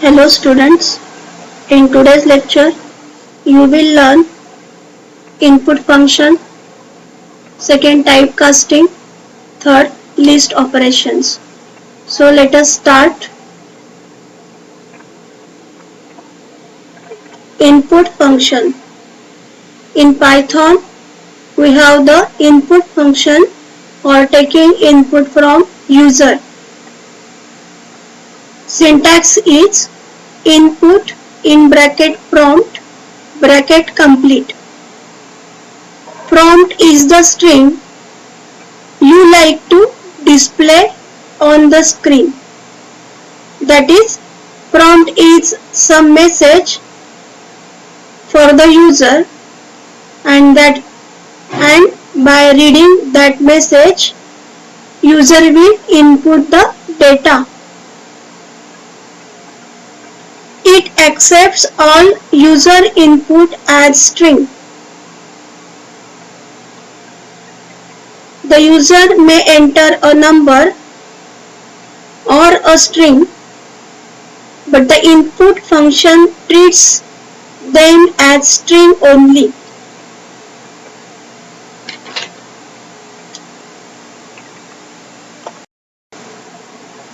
Hello students, in today's lecture you will learn input function, second typecasting, third list operations. So let us start. Input function. In Python we have the input function for taking input from user. Syntax is input in bracket prompt bracket complete. Prompt is the string you like to display on the screen. That is, prompt is some message for the user and by reading that message user will input the data. It accepts all user input as string. The user may enter a number or a string, but the input function treats them as string only.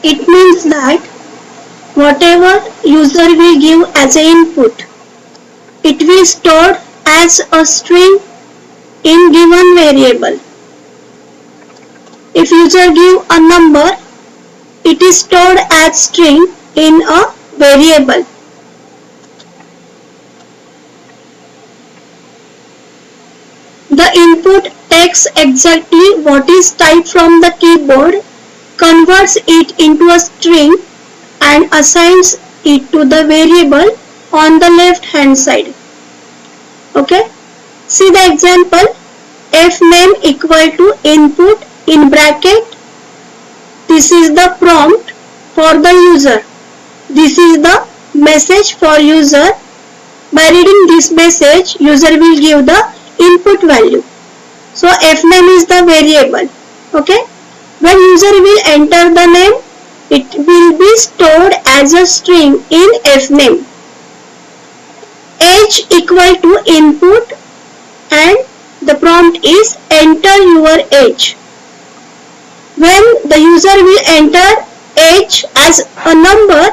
It means that whatever user will give as an input, it will store as a string in given variable. If user give a number, it is stored as string in a variable. The input takes exactly what is typed from the keyboard, converts it into a string and assigns it to the variable on the left hand side. Okay, see the example. Fname equal to input in bracket. This is the prompt for the user. This is the message for user. By reading this message, user will give the input value. So fname is the variable. Okay, when user will enter the name, it will be stored as a string in fname. Age equal to input and the prompt is enter your age. When the user will enter age as a number,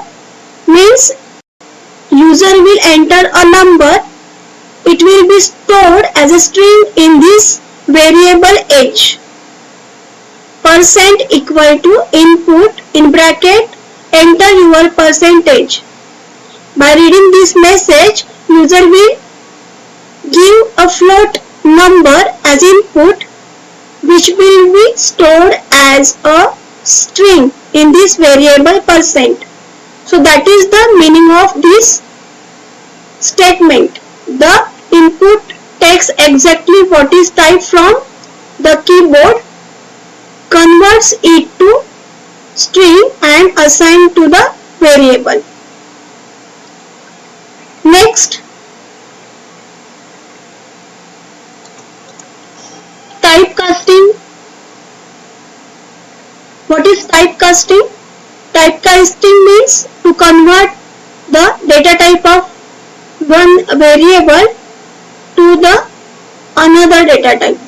means user will enter a number, it will be stored as a string in this variable age. Percent equal to input in bracket enter your percentage. By reading this message, user will give a float number as input, which will be stored as a string in this variable percent. So that is the meaning of this statement. The input takes exactly what is typed from the keyboard, converts it to string and assign to the variable. Next, typecasting. What is typecasting? Typecasting means to convert the data type of one variable to the another data type.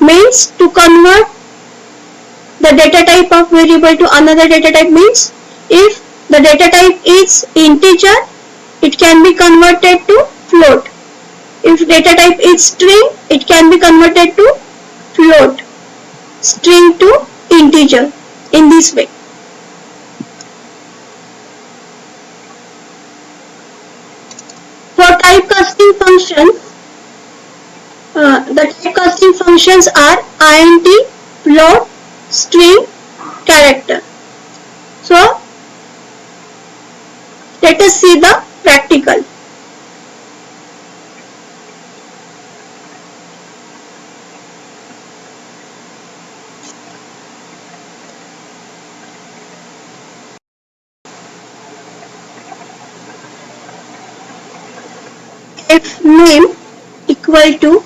Means to convert the data type of variable to another data type means if the data type is integer, it can be converted to float. If data type is string, it can be converted to float, string to integer in this way. For typecasting functions, the typecasting functions are int, float, string, character. So let us see the practical. Fname equal to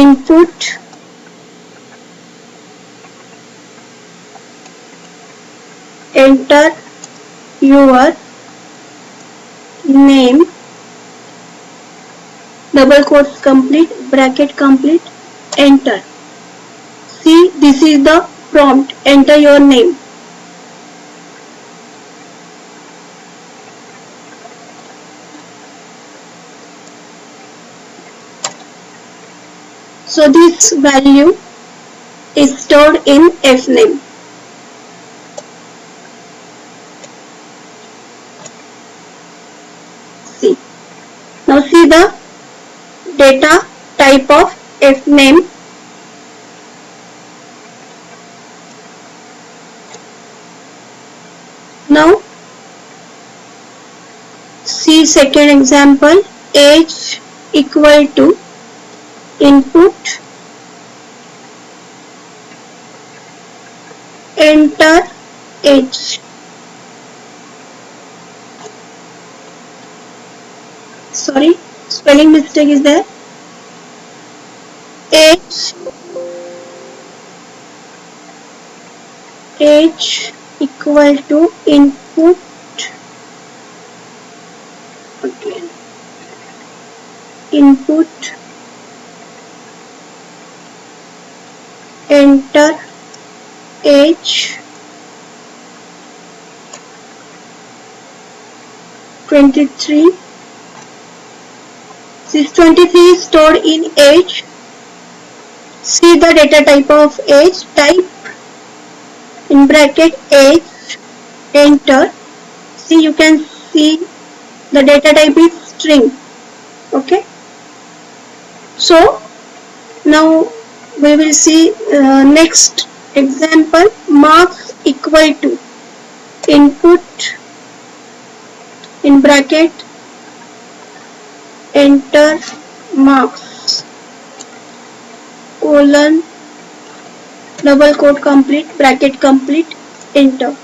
input enter your name double quotes complete bracket complete enter. See, this is the prompt, enter your name. So this value is stored in fname. See, now see the data type of fname. Now see second example, age equal to input enter age. Sorry, spelling mistake is there. Age equal to input again input enter age 23. This 23 is stored in age. See the data type of age, type in bracket age enter. See, you can see the data type is string. Okay, so now we will see next example, marks equal to input in bracket enter marks colon double quote complete bracket complete enter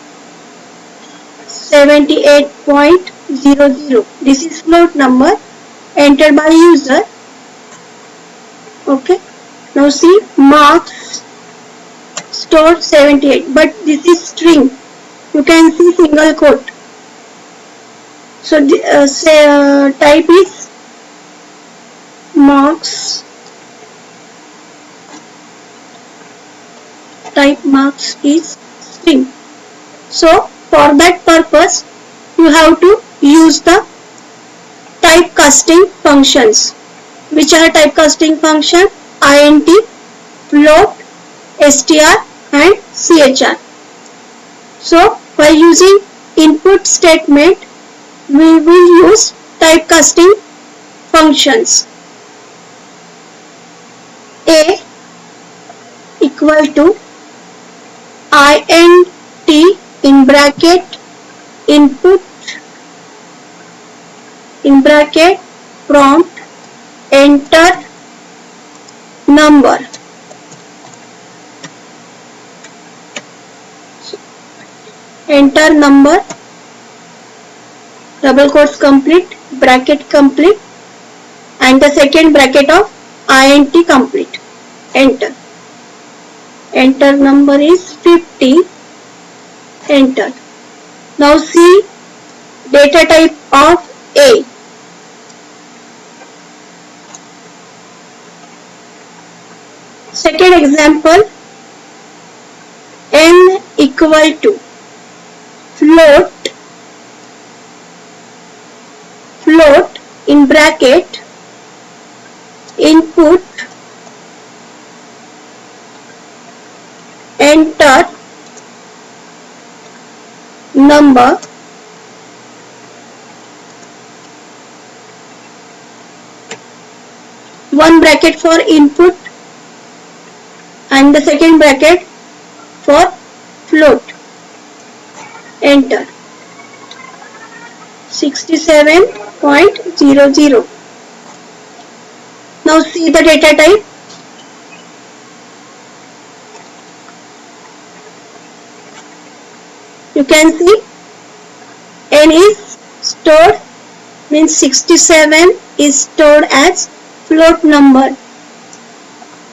78.00. This is float number entered by user. Okay, now see, marks stored 78, but this is string. You can see single quote. So type is marks. Type marks is string. So for that purpose, you have to use the typecasting functions. Which are typecasting function? int, float, str and chr. So by using input statement, we will use typecasting functions. A equal to int in bracket input in bracket prompt enter number. Enter number double quotes complete bracket complete and the second bracket of int complete enter. Enter number is 50 enter. Now see data type of A. Second example, n equal to float in bracket input enter number one bracket for input and the second bracket for float enter 67.00. Now see the data type. You can see n is stored, means 67 is stored as float number.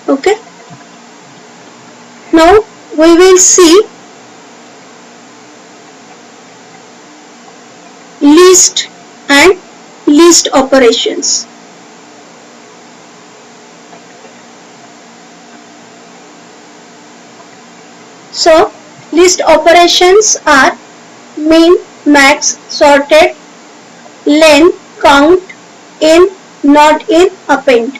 Okay. Now we will see list and list operations. So list operations are min, max, sorted, len, count, in, not in, append.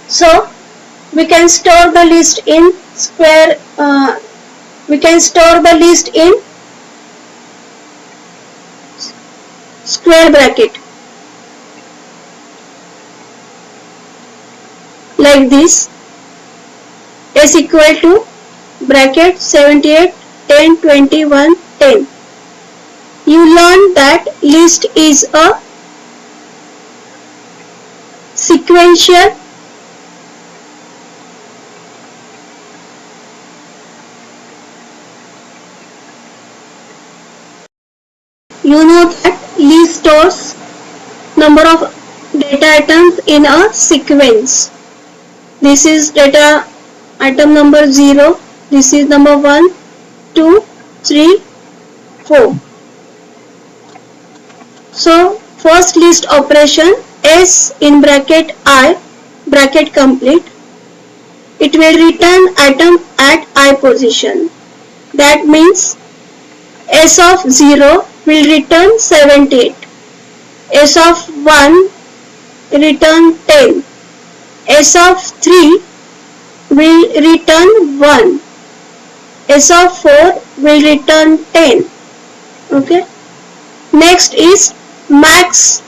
So we can store the list in square. We can store the list in square bracket like this. S equal to bracket 78, 10, 21, 10. You learn that list is a sequential you know that list stores number of data items in a sequence. This is data item number 0, this is number 1, 2, 3, 4. So first list operation, S in bracket I bracket complete, it will return item at I position. That means S of 0 will return 78, S of 1 return 10, S of 3 will return 1, S of 4 will return 10. Okay. Next is max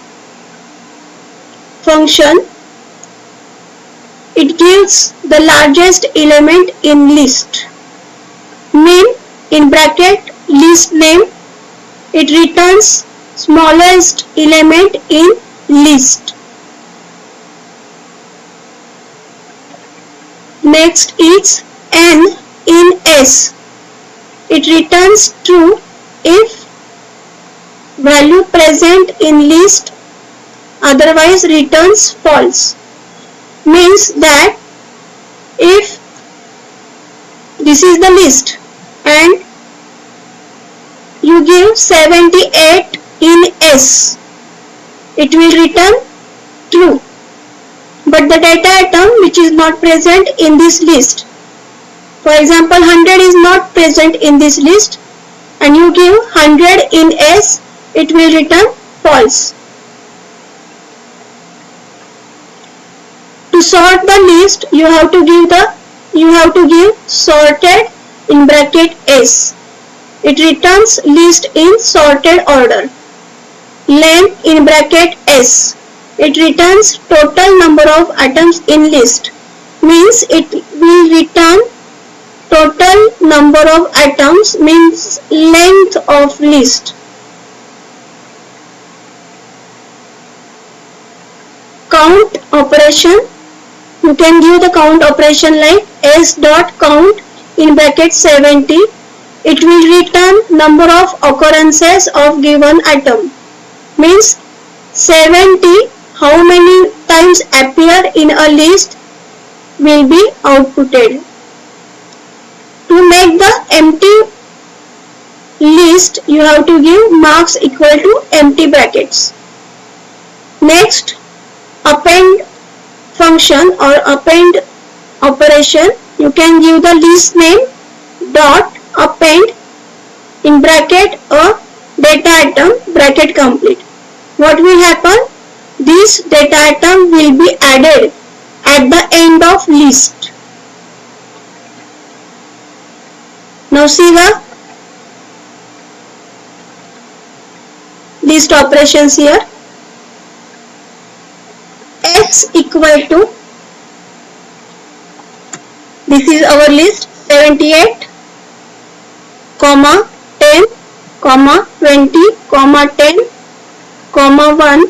function. It gives the largest element in list. Min in bracket list name, it returns smallest element in list. Next is n in S. It returns true if value present in list, otherwise returns false. Means that if this is the list and you give 78 in S, it will return true. But the data item which is not present in this list, for example 100 is not present in this list and you give 100 in S, it will return false. To sort the list, you have to give sorted in bracket S. It returns list in sorted order. Len in bracket S. It returns total number of items in list. Means it will return total number of items, means length of list. Count operation, you can give the count operation like S dot count in bracket 70. It will return number of occurrences of given item. Means 70, how many times appear in a list will be outputted. To make the empty list, you have to give marks equal to empty brackets. Next, append function or append operation, you can give the list name dot append in bracket a data item bracket complete. What will happen? This data item will be added at the end of list. Now see the list operations here. X equal to, this is our list 78, comma 10, comma 20, comma 10, comma 1.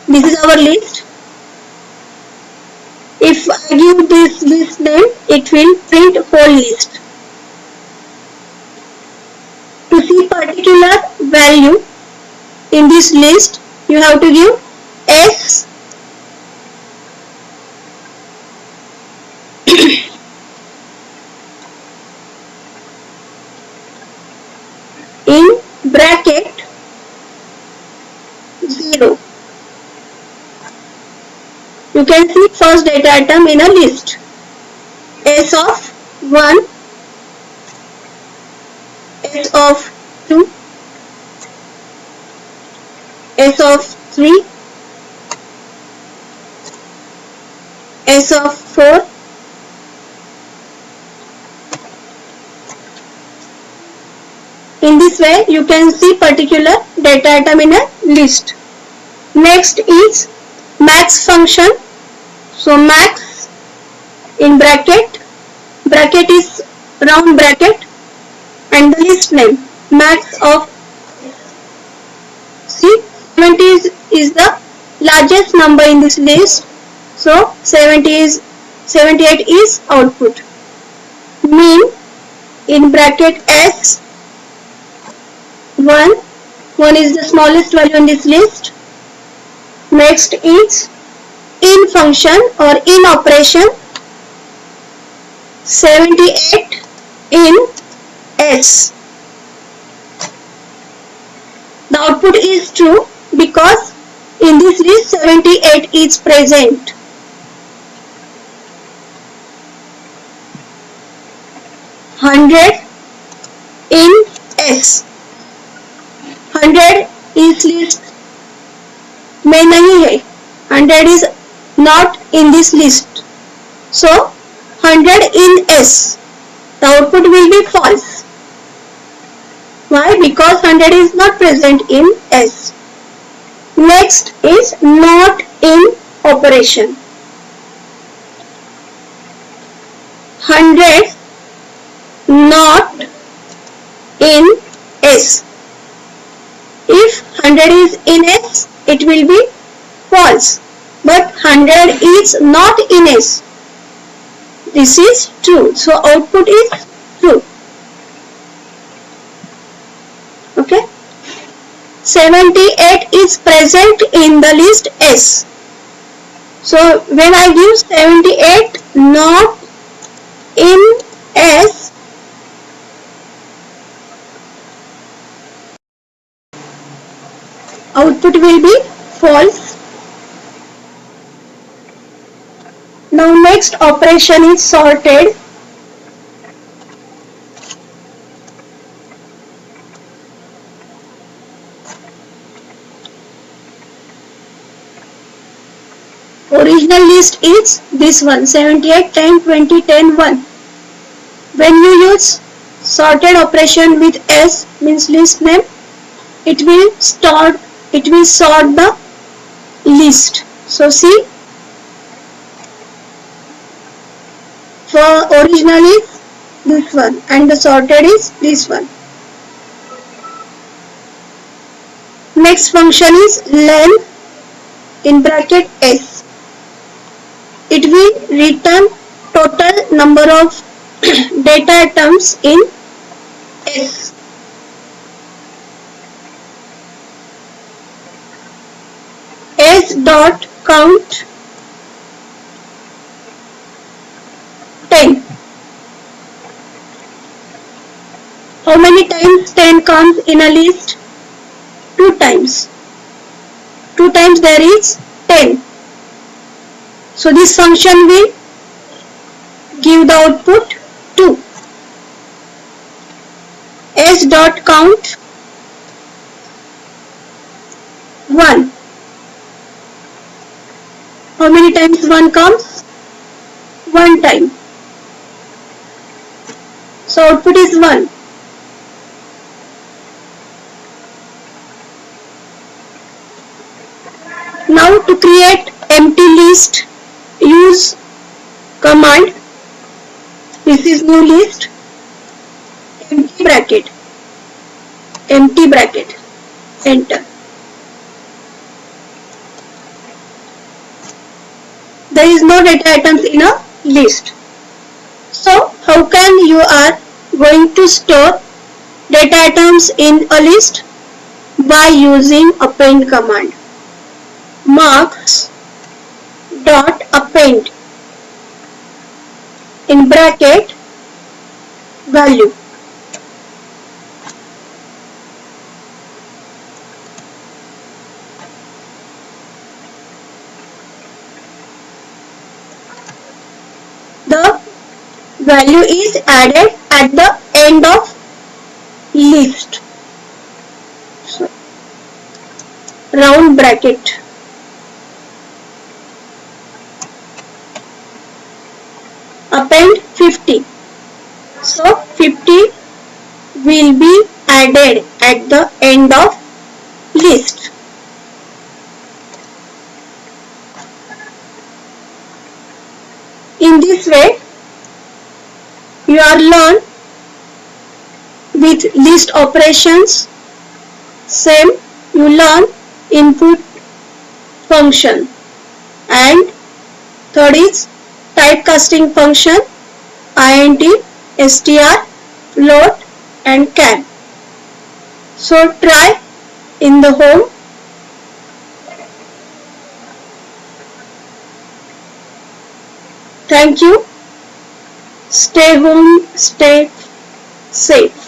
This is our list. If I give this list name, it will print whole list. To see particular value in this list, you have to give S in bracket 0. You can see first data item in a list. S of 1, S of 2, S of 3, S of 4, in this way you can see particular data item in a list. Next is max function. So max in bracket is round bracket and the list name max of, see 70 is the largest number in this list, so 78 is output. Mean in bracket S 1 is the smallest value in this list. Next is in function or in operation 78 in S. The output is true because in this list 78 is present. $100 in S. 100 इस list में नहीं है, 100 is not in this list, so 100 in S, the output will be false. Why? Because 100 is not present in S. Next is not in operation. 100 not in S. If 100 is in S, it will be false. But 100 is not in S. This is true. So output is true. Okay. 78 is present in the list S. So when I give 78 not in S, output will be false. Now next operation is sorted. Original list is this one, 78, 10, 20, 10, 1. When you use sorted operation with S, means list name, it will sort the list. So see, for original is this one and the sorted is this one. Next function is len in bracket S. It will return total number of data items in S. S dot count 10. How many times 10 comes in a list? 2 times. 2 times there is 10. So this function will give the output 2. S dot count 1. How many times 1 comes? 1 time. So output is 1. Now to create empty list, use command. This is new list, empty bracket, enter. There is no data items in a list. So how can you are going to store data items in a list by using append command. Marks dot append in bracket value. The value is added at the end of list. So, round bracket. Append 50. So 50 will be added at the end of list. In this way, you are learn with list operations. Same, you learn input function, and third is typecasting function, int, str, float and char. So try in the home. Thank you. Stay home, stay safe.